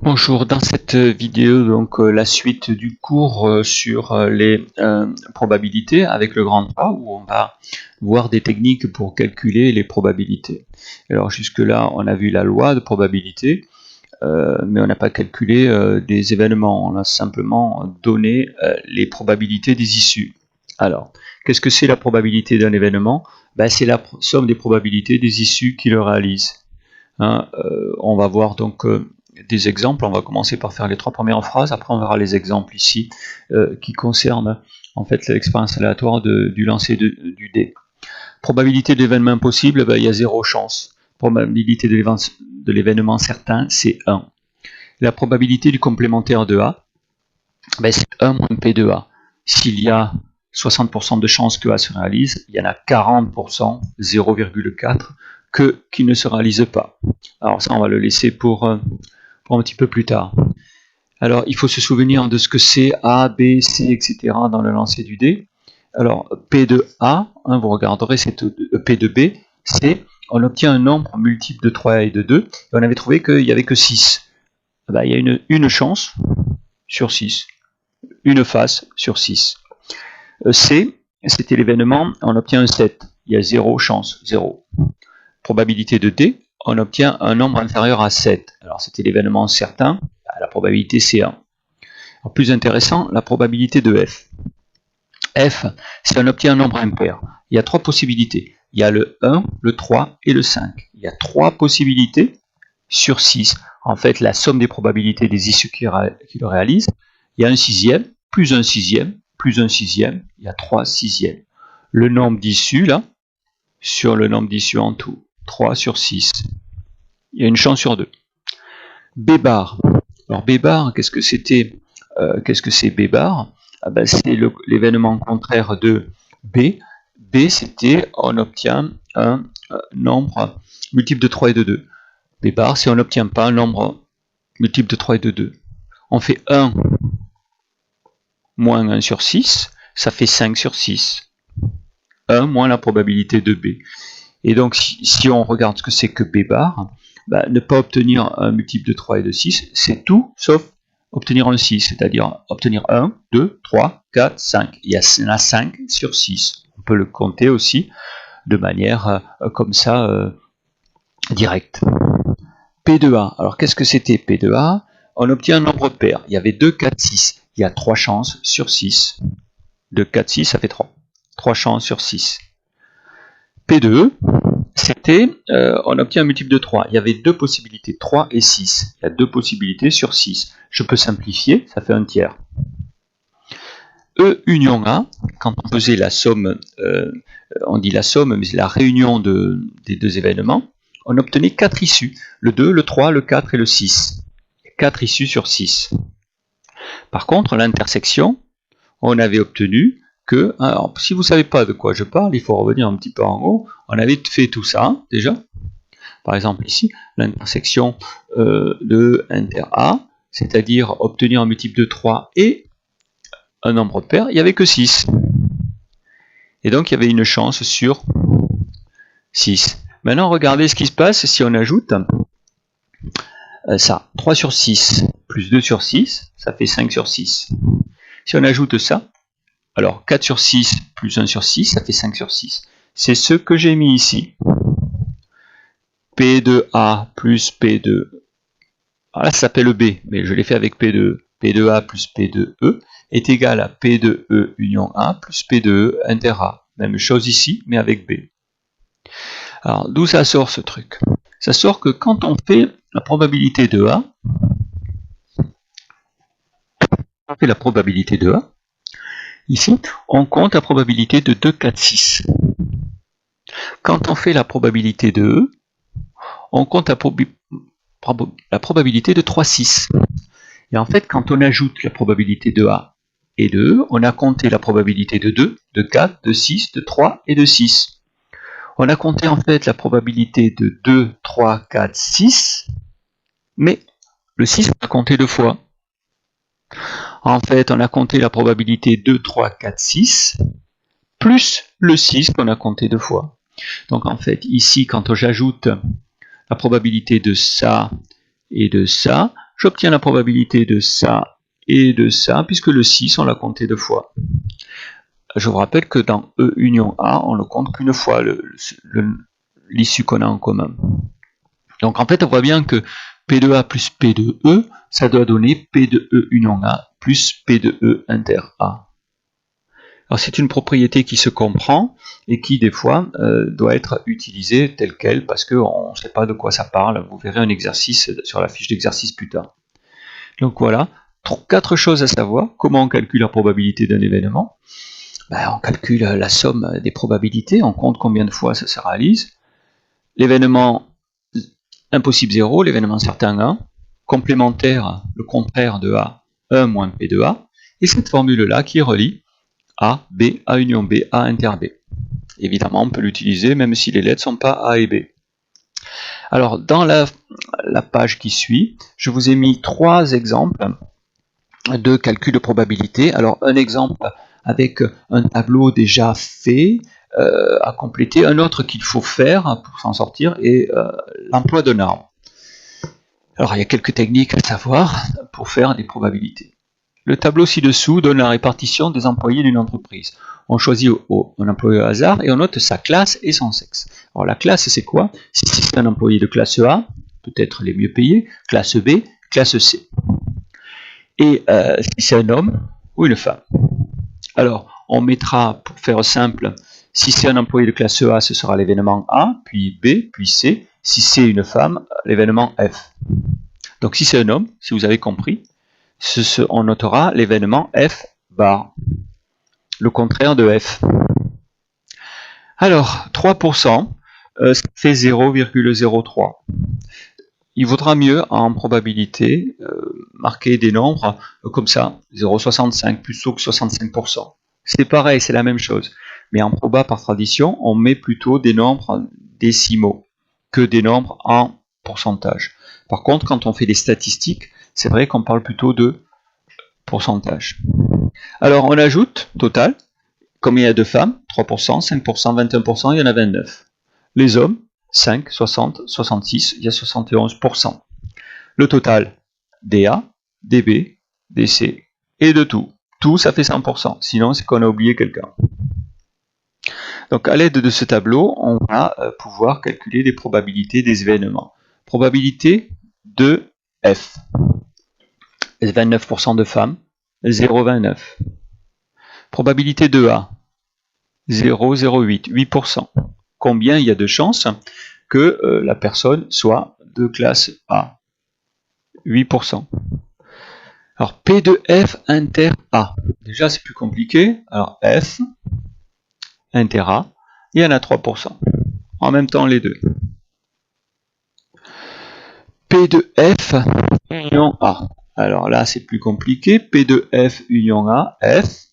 Bonjour, dans cette vidéo, donc la suite du cours sur les probabilités avec le grand A, où on va voir des techniques pour calculer les probabilités. Alors jusque-là, on a vu la loi de probabilité, mais on n'a pas calculé des événements, on a simplement donné les probabilités des issues. Alors, qu'est-ce que c'est la probabilité d'un événement? C'est la somme des probabilités des issues qui le réalisent. On va voir donc des exemples. On va commencer par faire les trois premières phrases, après on verra les exemples ici qui concernent en fait l'expérience aléatoire du lancer du dé. Probabilité de l'événement impossible, il y a 0 chance. Probabilité de l'événement certain, c'est 1. La probabilité du complémentaire de A, c'est 1 moins P de A. S'il y a 60% de chances que A se réalise, il y en a 40%, 0,4, qui ne se réalise pas. Alors ça, on va le laisser pour un petit peu plus tard. Alors, il faut se souvenir de ce que c'est A, B, C, etc. dans le lancer du dé. Alors, P de A, vous regarderez, c'est P de B, c'est on obtient un nombre multiple de 3 et de 2, et on avait trouvé qu'il n'y avait que 6. Il y a une chance sur 6, une face sur 6. C, c'était l'événement, on obtient un 7, il y a 0 chance, 0. Probabilité de D, on obtient un nombre inférieur à 7. Alors c'était l'événement certain, la probabilité c'est 1. Alors, plus intéressant, la probabilité de F. F, si on obtient un nombre impair, il y a 3 possibilités. Il y a le 1, le 3 et le 5. Il y a 3 possibilités sur 6. En fait, la somme des probabilités des issues qui le réalisent, il y a un sixième, plus un sixième, plus un sixième, il y a 3 sixièmes. Le nombre d'issues, là, sur le nombre d'issues en tout, 3 sur 6. Il y a une chance sur 2. B bar. Alors B bar, qu'est-ce que c'était qu'est-ce que c'est B bar? C'est l'événement contraire de B. B, c'était on obtient un nombre multiple de 3 et de 2. B bar, si on n'obtient pas un nombre multiple de 3 et de 2. On fait 1 moins 1 sur 6, ça fait 5 sur 6. 1 moins la probabilité de B. Et donc, si on regarde ce que c'est que B bar, ne pas obtenir un multiple de 3 et de 6, c'est tout sauf obtenir un 6, c'est-à-dire obtenir 1, 2, 3, 4, 5. Il y en a 5 sur 6. On peut le compter aussi de manière comme ça, directe. P de A. Alors, qu'est-ce que c'était P de A? On obtient un nombre pair. Il y avait 2, 4, 6. Il y a 3 chances sur 6. 2, 4, 6, ça fait 3. 3 chances sur 6. P de E, c'était, on obtient un multiple de 3. Il y avait 2 possibilités, 3 et 6. Il y a 2 possibilités sur 6. Je peux simplifier, ça fait un tiers. E union A, quand on faisait la somme, on dit la somme, mais c'est la réunion des deux événements, on obtenait 4 issues. Le 2, le 3, le 4 et le 6. 4 issues sur 6. Par contre, l'intersection, on avait obtenu que, alors, si vous ne savez pas de quoi je parle, il faut revenir un petit peu en haut. On avait fait tout ça, déjà. Par exemple ici, l'intersection de inter A, c'est-à-dire obtenir un multiple de 3 et un nombre pair, il n'y avait que 6. Et donc il y avait une chance sur 6. Maintenant regardez ce qui se passe si on ajoute ça. 3 sur 6 plus 2 sur 6, ça fait 5 sur 6. Si on ajoute ça, alors 4 sur 6 plus 1 sur 6, ça fait 5 sur 6. C'est ce que j'ai mis ici. P de A plus P de... Alors là ça s'appelle B, mais je l'ai fait avec P de A plus P de E est égal à P de E union A plus P de E inter A. Même chose ici, mais avec B. Alors, d'où ça sort ce truc? Ça sort que quand on fait la probabilité de A, ici, on compte la probabilité de 2, 4, 6. Quand on fait la probabilité de E, on compte la probabilité de 3, 6. Et en fait, quand on ajoute la probabilité de A et de E, on a compté la probabilité de 2, de 4, de 6, de 3 et de 6. On a compté en fait la probabilité de 2, 3, 4, 6, mais le 6 on a compté 2 fois. En fait, on a compté la probabilité 2, 3, 4, 6, plus le 6 qu'on a compté 2 fois. Donc en fait, ici, quand j'ajoute la probabilité de ça et de ça, j'obtiens la probabilité de ça et de ça, puisque le 6, on l'a compté 2 fois. Je vous rappelle que dans E union A, on ne compte qu'une fois l'issue qu'on a en commun. Donc en fait, on voit bien que P de A plus P de E, ça doit donner P de E union A plus P de E inter A. Alors c'est une propriété qui se comprend et qui des fois doit être utilisée telle quelle parce qu'on ne sait pas de quoi ça parle. Vous verrez un exercice sur la fiche d'exercice plus tard. Donc voilà, 4 choses à savoir. Comment on calcule la probabilité d'un événement? On calcule la somme des probabilités, on compte combien de fois ça se réalise. L'événement impossible 0, l'événement certain 1. Complémentaire, le contraire de A, 1 moins P de A. Et cette formule-là qui relie A, B, A union B, A inter B. Évidemment, on peut l'utiliser même si les lettres ne sont pas A et B. Alors, dans la page qui suit, je vous ai mis 3 exemples de calcul de probabilité. Alors, un exemple avec un tableau déjà fait à compléter, un autre qu'il faut faire pour s'en sortir est l'emploi d'un arbre. Alors, il y a quelques techniques à savoir pour faire des probabilités. Le tableau ci-dessous donne la répartition des employés d'une entreprise. On choisit un employé au hasard et on note sa classe et son sexe. Alors la classe, c'est quoi? Si c'est un employé de classe A, peut-être les mieux payés, classe B, classe C. Et si c'est un homme ou une femme. Alors, on mettra, pour faire simple, si c'est un employé de classe A, ce sera l'événement A, puis B, puis C. Si c'est une femme, l'événement F. Donc si c'est un homme, si vous avez compris, on notera l'événement F bar, le contraire de F. Alors, 3%, ça fait 0,03. Il vaudra mieux en probabilité marquer des nombres comme ça, 0,65 plutôt que 65%. C'est pareil, c'est la même chose. Mais en proba par tradition, on met plutôt des nombres décimaux que des nombres en pourcentage. Par contre, quand on fait des statistiques, c'est vrai qu'on parle plutôt de pourcentage. Alors on ajoute, total, combien il y a de femmes? 3%, 5%, 21%, il y en a 29. Les hommes, 5, 60, 66, il y a 71%. Le total, DA, DB, DC, et de tout. Tout, ça fait 100%, sinon c'est qu'on a oublié quelqu'un. Donc à l'aide de ce tableau, on va pouvoir calculer les probabilités des événements. Probabilité de F. 29% de femmes, 0,29. Probabilité de A, 0,08, 8%. Combien il y a de chances que la personne soit de classe A? 8%. Alors P de F inter A. Déjà c'est plus compliqué. Alors F inter A, il y en a 3%. En même temps les deux. P de F union A. Alors là c'est plus compliqué. P de F union A, F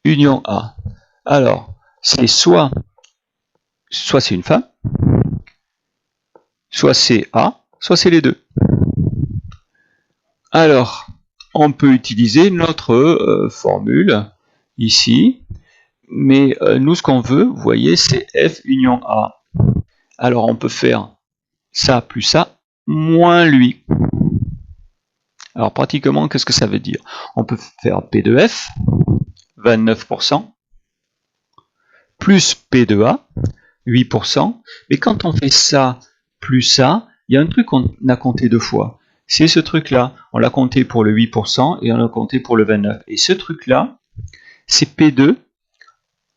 union A. Alors c'est soit c'est une femme, soit c'est A, soit c'est les deux. Alors, on peut utiliser notre formule ici, mais nous ce qu'on veut, vous voyez, c'est F union A. Alors on peut faire ça plus ça, moins lui. Alors pratiquement, qu'est-ce que ça veut dire? On peut faire P de F, 29%, plus P de A, 8%, mais quand on fait ça plus ça, il y a un truc qu'on a compté 2 fois. C'est ce truc-là, on l'a compté pour le 8% et on l'a compté pour le 29%. Et ce truc-là, c'est P2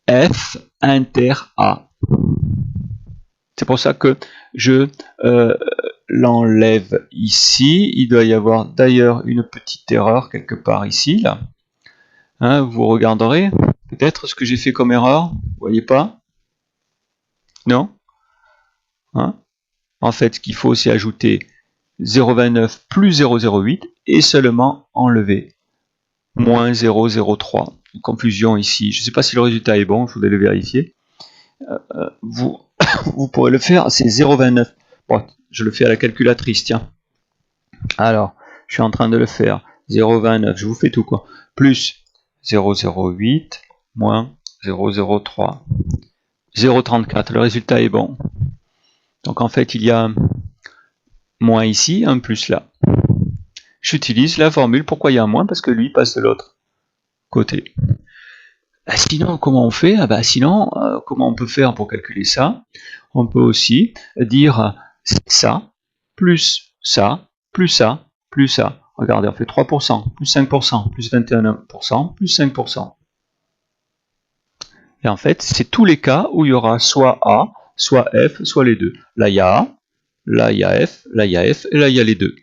F inter A. C'est pour ça que je l'enlève ici. Il doit y avoir d'ailleurs une petite erreur quelque part ici. Là. Hein, vous regarderez peut-être ce que j'ai fait comme erreur. Vous voyez pas? Non? Hein? En fait, ce qu'il faut, c'est ajouter 0,29 plus 0,08 et seulement enlever moins 0,03. Une confusion ici. Je ne sais pas si le résultat est bon, il faudrait le vérifier. Vous pourrez le faire, c'est 0,29. Bon, je le fais à la calculatrice, tiens. Alors, je suis en train de le faire. 0,29, je vous fais tout quoi. Plus 0,08 moins 0,03. 0,34, le résultat est bon. Donc en fait, il y a moins ici, un plus là. j'utilise la formule. Pourquoi il y a un moins? Parce que lui passe de l'autre côté. Sinon, comment on fait? Sinon, comment on peut faire pour calculer ça? On peut aussi dire ça, plus ça, plus ça, plus ça. Regardez, on fait 3%, plus 5%, plus 21%, plus 5%. Et en fait, c'est tous les cas où il y aura soit A, soit F, soit les deux. Là, il y a A, là, il y a F, là, il y a F, et là, il y a les deux.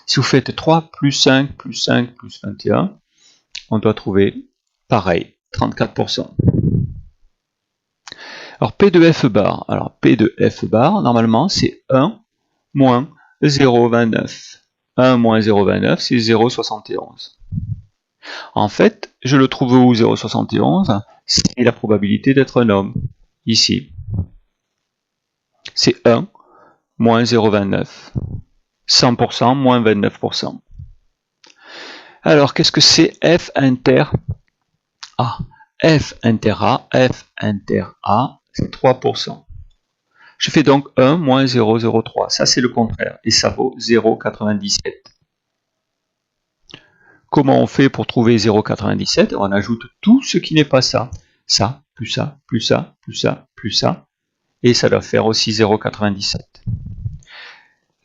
Si vous faites 3 plus 5 plus 5 plus 21, on doit trouver pareil, 34%. Alors P de F bar, P de F bar, normalement, c'est 1 moins 0,29. 1 moins 0,29, c'est 0,71. En fait, je le trouve où 0,71? C'est la probabilité d'être un homme, ici. C'est 1 moins 0,29. 100% moins 29%. Alors, qu'est-ce que c'est F inter A? F inter A, F inter A, c'est 3%. Je fais donc 1 moins 0,03. Ça, c'est le contraire. Et ça vaut 0,97. Comment on fait pour trouver 0,97? On ajoute tout ce qui n'est pas ça. Ça, plus ça, plus ça, plus ça, plus ça. Et ça doit faire aussi 0,97.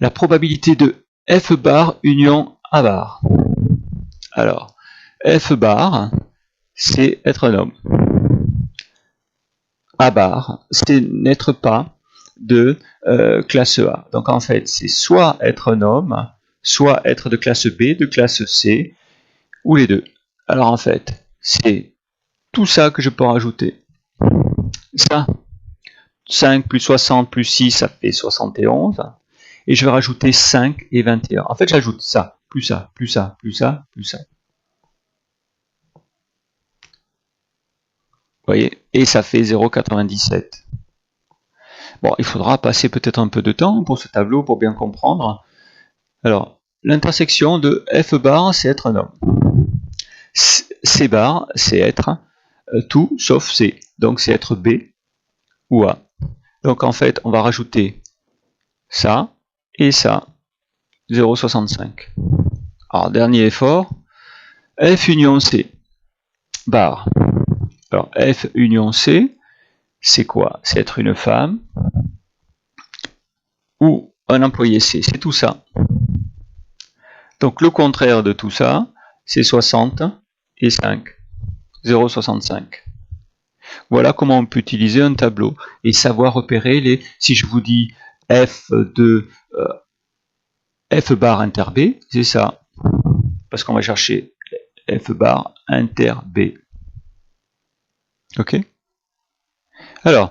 La probabilité de F bar union A bar. Alors, F bar, c'est être un homme. A bar, c'est n'être pas de classe A. Donc en fait, c'est soit être un homme, soit être de classe B, de classe C, ou les deux. Alors en fait, c'est tout ça que je peux rajouter. Ça, 5 plus 60 plus 6, ça fait 71. Et je vais rajouter 5 et 21. En fait, j'ajoute ça, plus ça, plus ça, plus ça, plus ça. Vous voyez? Et ça fait 0,97. Bon, il faudra passer peut-être un peu de temps pour ce tableau pour bien comprendre. Alors, l'intersection de F bar, c'est être un homme. C bar, c'est être tout sauf C. Donc, c'est être B ou A. Donc, en fait, on va rajouter ça et ça, 0,65. Alors, dernier effort, F union C, bar. Alors, F union C, c'est quoi? C'est être une femme ou un employé C, c'est tout ça. Donc, le contraire de tout ça, c'est 60 et 5, 0,65. Voilà comment on peut utiliser un tableau et savoir repérer les... Si je vous dis F de F bar inter B, c'est ça. Parce qu'on va chercher F bar inter B. Ok? Alors,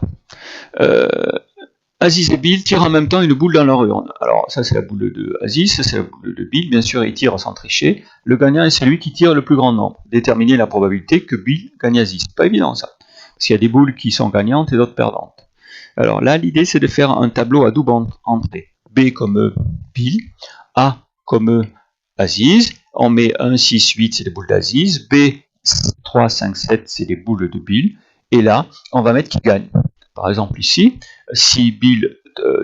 Aziz et Bill tirent en même temps une boule dans leur urne. Alors, ça c'est la boule de Aziz, ça c'est la boule de Bill. Bien sûr, ils tirent sans tricher. Le gagnant est celui qui tire le plus grand nombre. Déterminer la probabilité que Bill gagne Aziz. C'est pas évident ça. Parce qu'il y a des boules qui sont gagnantes et d'autres perdantes. Alors là, l'idée c'est de faire un tableau à double entrée. B comme Bill, A comme Aziz. On met 1, 6, 8, c'est les boules d'Aziz. B, 3, 5, 7, c'est les boules de Bill. Et là, on va mettre qui gagne. Par exemple ici, si Bill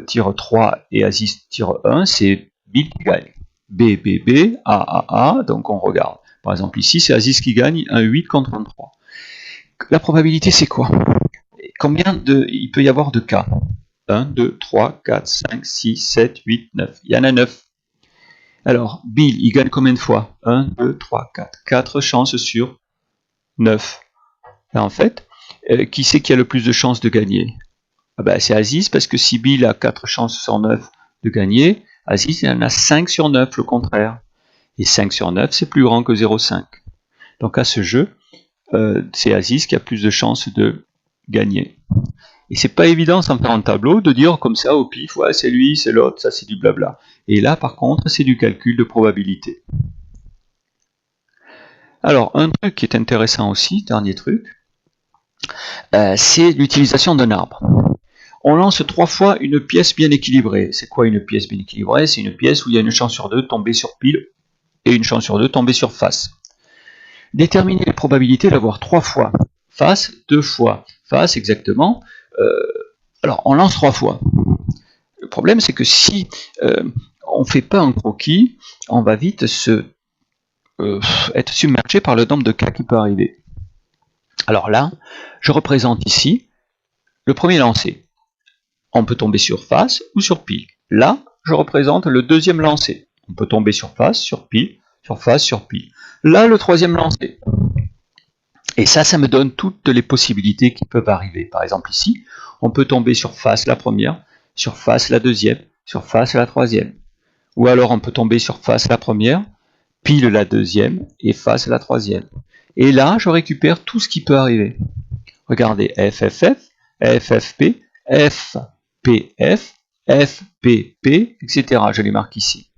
tire 3 et Aziz tire 1, c'est Bill qui gagne. B, B, B, A, A, donc on regarde. Par exemple ici, c'est Aziz qui gagne, un 8 contre un 3. La probabilité c'est quoi? Combien il peut y avoir de cas? 1, 2, 3, 4, 5, 6, 7, 8, 9. Il y en a 9. Alors, Bill, il gagne combien de fois? 1, 2, 3, 4. 4 chances sur 9. Et en fait, qui c'est qui a le plus de chances de gagner? C'est Aziz, parce que si Bill a 4 chances sur 9 de gagner, Aziz il en a 5 sur 9, le contraire. Et 5 sur 9, c'est plus grand que 0,5. Donc à ce jeu, c'est Aziz qui a plus de chances de gagner. Et c'est pas évident sans faire un tableau de dire comme ça au pif, ouais c'est lui, c'est l'autre, ça c'est du blabla. Et là par contre, c'est du calcul de probabilité. Alors un truc qui est intéressant aussi, dernier truc, c'est l'utilisation d'un arbre. On lance 3 fois une pièce bien équilibrée. C'est quoi une pièce bien équilibrée? C'est une pièce où il y a une chance sur 2 de tomber sur pile et une chance sur 2 de tomber sur face. Déterminer les probabilités d'avoir 3 fois face, 2 fois face exactement. Alors on lance 3 fois. Le problème c'est que si on ne fait pas un croquis, on va vite être submergé par le nombre de cas qui peut arriver. Alors là, je représente ici le premier lancer. On peut tomber sur face ou sur pile. Là, je représente le deuxième lancer. On peut tomber sur face, sur pile, sur face, sur pile. Là, le troisième lancer. Et ça me donne toutes les possibilités qui peuvent arriver. Par exemple ici, on peut tomber sur face la première, sur face la deuxième, sur face la troisième. Ou alors on peut tomber sur face la première, pile la deuxième et face la troisième. Et là, je récupère tout ce qui peut arriver. Regardez, FFF, FFP, FPF, FPP, etc. Je les marque ici.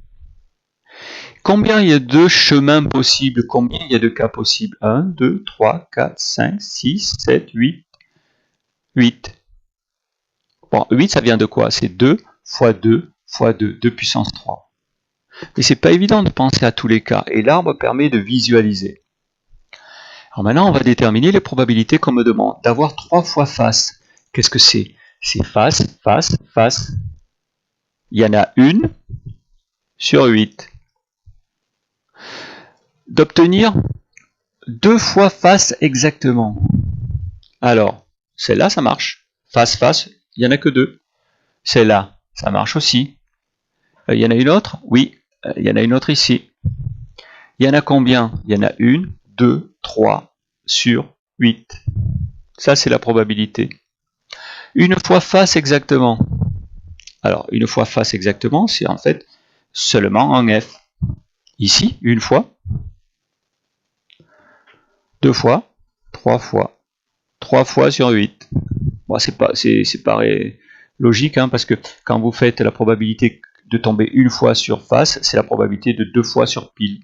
Combien il y a de chemins possibles? Combien il y a de cas possibles? 1, 2, 3, 4, 5, 6, 7, 8. 8. Bon, 8, ça vient de quoi? C'est 2 fois 2 fois 2, 2 puissance 3. Mais c'est pas évident de penser à tous les cas, et l'arbre permet de visualiser. Alors maintenant, on va déterminer les probabilités qu'on me demande. D'avoir 3 fois face. Qu'est-ce que c'est? C'est face, face, face. Il y en a une sur 8. D'obtenir 2 fois face exactement. Alors, celle-là, ça marche. Face, face, il n'y en a que 2. Celle-là, ça marche aussi. Il y en a une autre? Oui, il y en a une autre ici. Il y en a combien? Il y en a 1, 2, 3 sur 8. Ça, c'est la probabilité. Une fois face exactement. Alors, une fois face exactement, c'est en fait seulement un F. Ici, une fois, 2 fois, 3 fois, 3 fois sur 8. Bon, c'est pareil logique, hein, parce que quand vous faites la probabilité de tomber une fois sur face, c'est la probabilité de 2 fois sur pile.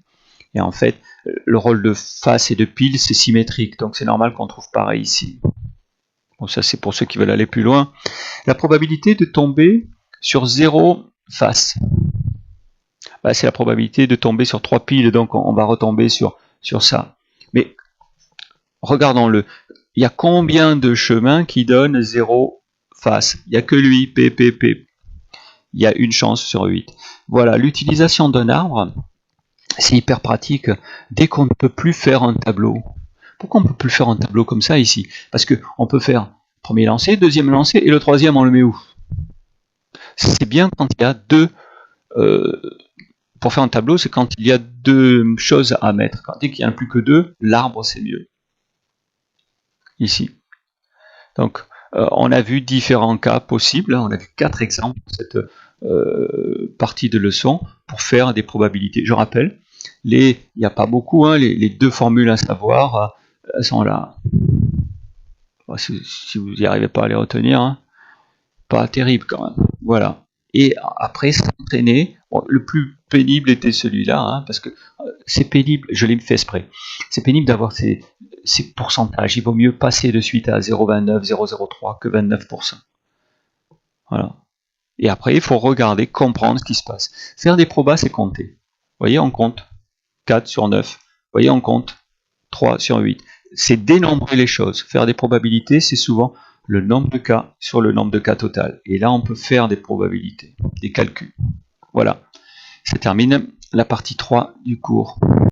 Et en fait, le rôle de face et de pile, c'est symétrique, donc c'est normal qu'on trouve pareil ici. Bon, ça c'est pour ceux qui veulent aller plus loin. La probabilité de tomber sur 0 face, bah, c'est la probabilité de tomber sur 3 piles, donc on va retomber sur ça. Mais regardons-le. Il y a combien de chemins qui donnent 0 face? Il n'y a que lui, PPP. Il y a une chance sur 8. Voilà, l'utilisation d'un arbre, c'est hyper pratique dès qu'on ne peut plus faire un tableau. Pourquoi on ne peut plus faire un tableau comme ça ici? Parce qu'on peut faire premier lancer, deuxième lancer, et le troisième on le met où? C'est bien quand il y a deux... pour faire un tableau, c'est quand il y a deux choses à mettre. Dès qu'il n'y en a plus que deux, l'arbre c'est mieux. Ici. Donc, on a vu différents cas possibles. On a vu 4 exemples pour cette partie de leçon pour faire des probabilités. Je rappelle, il n'y a pas beaucoup, hein, les 2 formules à savoir, elles sont là. Si vous n'y arrivez pas à les retenir, hein, pas terrible quand même. Voilà. Et après, s'entraîner, bon, le plus pénible était celui-là, hein, parce que c'est pénible, je l'ai fait exprès, c'est pénible d'avoir ces pourcentages. Il vaut mieux passer de suite à 0,29, 0,03 que 29%. Voilà. Et après, il faut regarder, comprendre ce qui se passe. Faire des probas, c'est compter. Vous voyez, on compte 4 sur 9. Vous voyez, on compte 3 sur 8. C'est dénombrer les choses. Faire des probabilités, c'est souvent le nombre de cas sur le nombre de cas total. Et là, on peut faire des probabilités, des calculs. Voilà. Ça termine la partie 3 du cours.